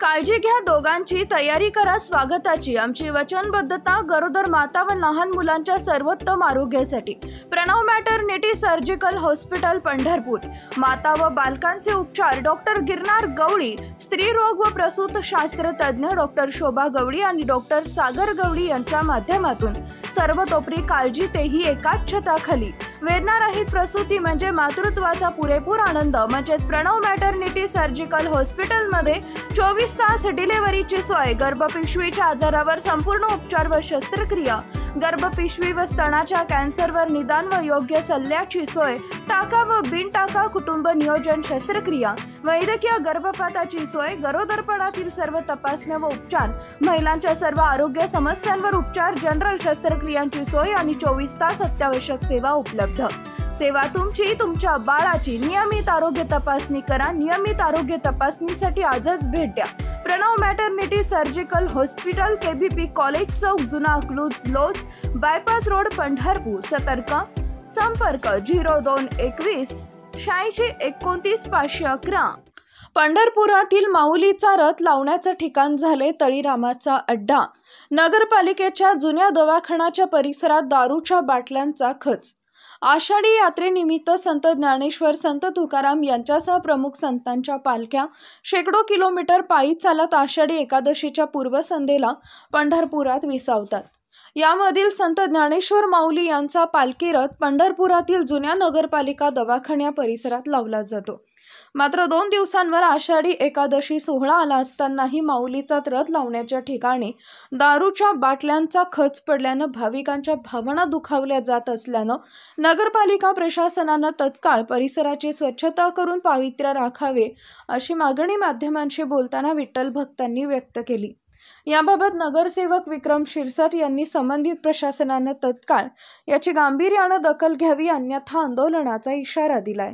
काळजी घ्या दोघांची, तयारी करा स्वागताची। आमची वचनबद्धता गरोदर माता व लहान मुलांच्या सर्वोत्तम आरोग्यासाठी। Pranav maternity surgical hospital Pandharpur. माता व बालकांचे उपचार डॉक्टर गिरनार गवळी, स्त्री रोग व प्रसूत शास्त्र तज्ञ डॉक्टर शोभा गवळी आणि डॉक्टर सागर गवळी यांच्या माध्यमातून सर्वतोपरी काळजी, तेही एकाच छताखाली। वेदनारहित प्रसूती म्हणजे मातृत्वाचा पुरेपूर आनंद म्हणजे प्रणव मॅटर्निटी सर्जिकल हॉस्पिटलमध्ये 24 तास डिलिव्हरीची सोय। गर्भपिशवीच्या आजारावर संपूर्ण उपचार व शस्त्रक्रिया, गर्भपिशवी व स्तनाच्या कॅन्सरवर निदान व योग्य सल्ल्याची सोय, टाका व बिन टाका कुटुंब नियोजन शस्त्रक्रिया, वैद्यकीय गर्भपाताची सोय, गरोदरपणातील सर्व तपासण्या व उपचार, महिलांच्या सर्व आरोग्य समस्यांवर उपचार, जनरल शस्त्रक्रियांची सोय आणि 24 तास अत्यावश्यक सेवा उपलब्ध। सेवा तुमची, तुमच्या बाळाची। नियमित आरोग्य तपासणी करा। नियमित आरोग्य तपासणीसाठी आजच भेट द्या। Pranav maternity surgical hospital, KBP college चौक, जुना Akluj lodge, bypass road, Pandharpur. संपर्क 0221 86 29 511। पंढरपुरातील माऊलीचा रथ लावण्याचं ठिकाण झाले तळीरामाचा अड्डा। नगरपालिकेच्या जुन्या दवाखान्याच्या परिसरात दारूच्या बाटल्यांचा खच। आषाढी यात्रेनिमित्त संत ज्ञानेश्वर, संत तुकाराम यांच्यासह प्रमुख संतांच्या पालख्या शेकडो किलोमीटर पायी चालत आषाढी एकादशीच्या पूर्वसंध्येला पंढरपुरात विसावतात। यामधील संत ज्ञानेश्वर माऊली यांचा पालखी रथ पंढरपुरातील जुन्या नगरपालिका दवाखान्या परिसरात लावला जातो। मात्र 2 दिवसांवर आषाढी एकादशी सोहळा आला असतानाही माऊलीचा रथ लावण्याच्या ठिकाणी दारूच्या बाटल्यांचा खच पडल्यानं भाविकांच्या भावना दुखावल्या जात असल्यानं नगरपालिका प्रशासनानं तत्काळ परिसराची स्वच्छता करून पावित्र्य राखावे अशी मागणी माध्यमांशी बोलताना विठ्ठल भक्तांनी व्यक्त केली। याबाबत नगरसेवक विक्रम शिरसाट यांनी संबंधित प्रशासनानं तत्काळ याची गांभीर्यानं दखल घ्यावी, अन्यथा आंदोलनाचा इशारा दिलाय।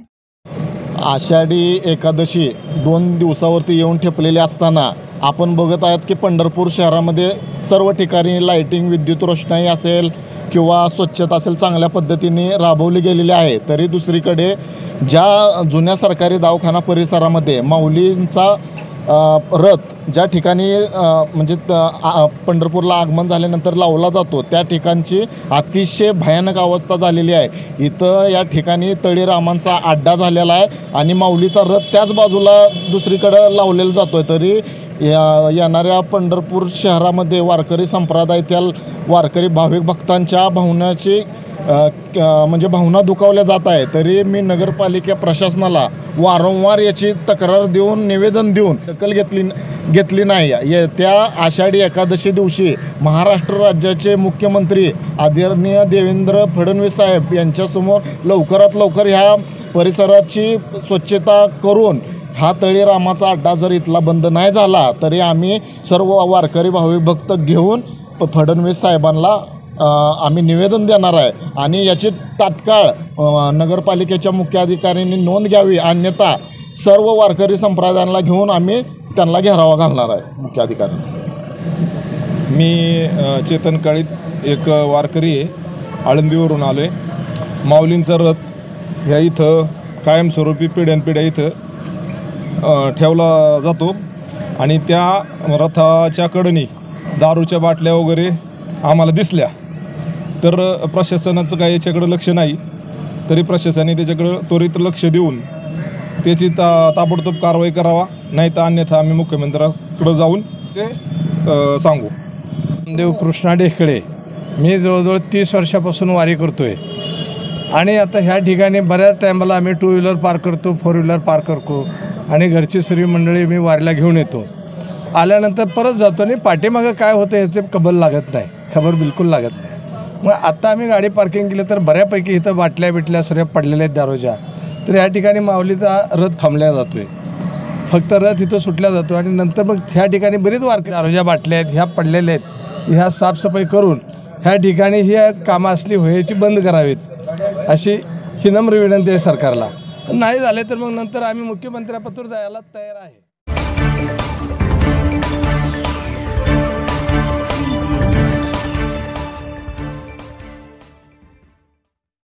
आषाढी एकादशी 2 दिवसावरती येऊन ठेपलेली असताना आपण बघत आहात की पंढरपूर शहरामध्ये सर्व ठिकाणी लाईटिंग, विद्युत रोषणाई असेल किंवा स्वच्छता असेल चांगल्या पद्धतीने राबवली गेलेली आहे। तरी दुसरीकडे ज्या जुन्या सरकारी दवाखाना परिसरामध्ये माऊलींचा रथ ज्या ठिकाणी म्हणजे पंढरपूरला आगमन झाल्यानंतर लावला जातो त्या ठिकाणची अतिशय भयानक अवस्था झालेली आहे। इथं या ठिकाणी तळीरामांचा अड्डा झालेला आहे आणि माऊलीचा रथ त्याच बाजूला दुसरीकडे लावलेला जातो। तरी येणाऱ्या पंढरपूर शहरामध्ये वारकरी संप्रदायातील वारकरी भाविक भक्तांच्या भावनाची म्हणजे भावना दुखावल्या जात आहे। तरी मी नगरपालिका प्रशासनाला वारंवार याची तक्रार देऊन, निवेदन देऊन दखल घेतली नाही। त्या आषाढी एकादशी दिवशी महाराष्ट्र राज्याचे मुख्यमंत्री आदरणीय देवेंद्र फडणवीस साहेब यांच्यासमोर लवकरात लवकर ह्या परिसराची स्वच्छता करून हा तळीरामाचा अड्डा जर इथला बंद नाही झाला तरी आम्ही सर्व वारकरी भाविक भक्त घेऊन फडणवीस साहेबांना आम्ही निवेदन देणार आहे आणि याची तात्काळ नगरपालिकेच्या मुख्य अधिकाऱ्यांनी नोंद घ्यावी, अन्यथा सर्व वारकरी संप्रदायांना घेऊन आम्ही त्यांना घेरावा घालणार आहे मुख्य अधिकारी। मी चेतन काळीत एक वारकरी आहे, आळंदीवरून आलो आहे। माऊलींचा रथ ह्या इथं कायमस्वरूपी पिढ्यानपिढ्या इथं ठेवला जातो आणि त्या रथाच्या कडेने दारूच्या बाटल्या वगैरे आम्हाला दिसल्या तर प्रशासनाचं काही याच्याकडं लक्ष नाही। तरी प्रशासनाने त्याच्याकडं त्वरित लक्ष देऊन त्याची ताबडतोब कारवाई करावा, नाही तर अन्यथा आम्ही मुख्यमंत्र्याकडं जाऊन ते सांगू। देव कृष्णा ढेकळे, मी जवळजवळ 30 वर्षापासून वारी करतो आहे आणि आता ह्या ठिकाणी बऱ्याच टायमाला आम्ही 2 व्हीलर पार्क करतो, 4 व्हीलर पार्क करतो आणि घरची सर्व मंडळी मी वारीला घेऊन येतो। आल्यानंतर परत जातो आणि पाठीमागं काय होतं ह्याचे खबर बिलकुल लागत नाही। मग आता आम्ही गाडी पार्किंग केली तर बऱ्यापैकी इथं बाटल्या सर्व पडलेल्या आहेत दारूच्या। तर या ठिकाणी माऊलीचा रथ थांबल्या जातो आहे, फक्त रथ इथं सुटला जातो आणि नंतर मग ह्या ठिकाणी बरीच वारकरी दारूच्या बाटल्या आहेत ह्या पडलेल्या आहेत, ह्या साफसफाई करून ह्या ठिकाणी ही कामं असली व्हायची बंद करावीत अशी ही नम्र विनंती आहे सरकारला। नाही झाले तर मग नंतर आम्ही मुख्यमंत्र्यापत्र जायला तयार आहे।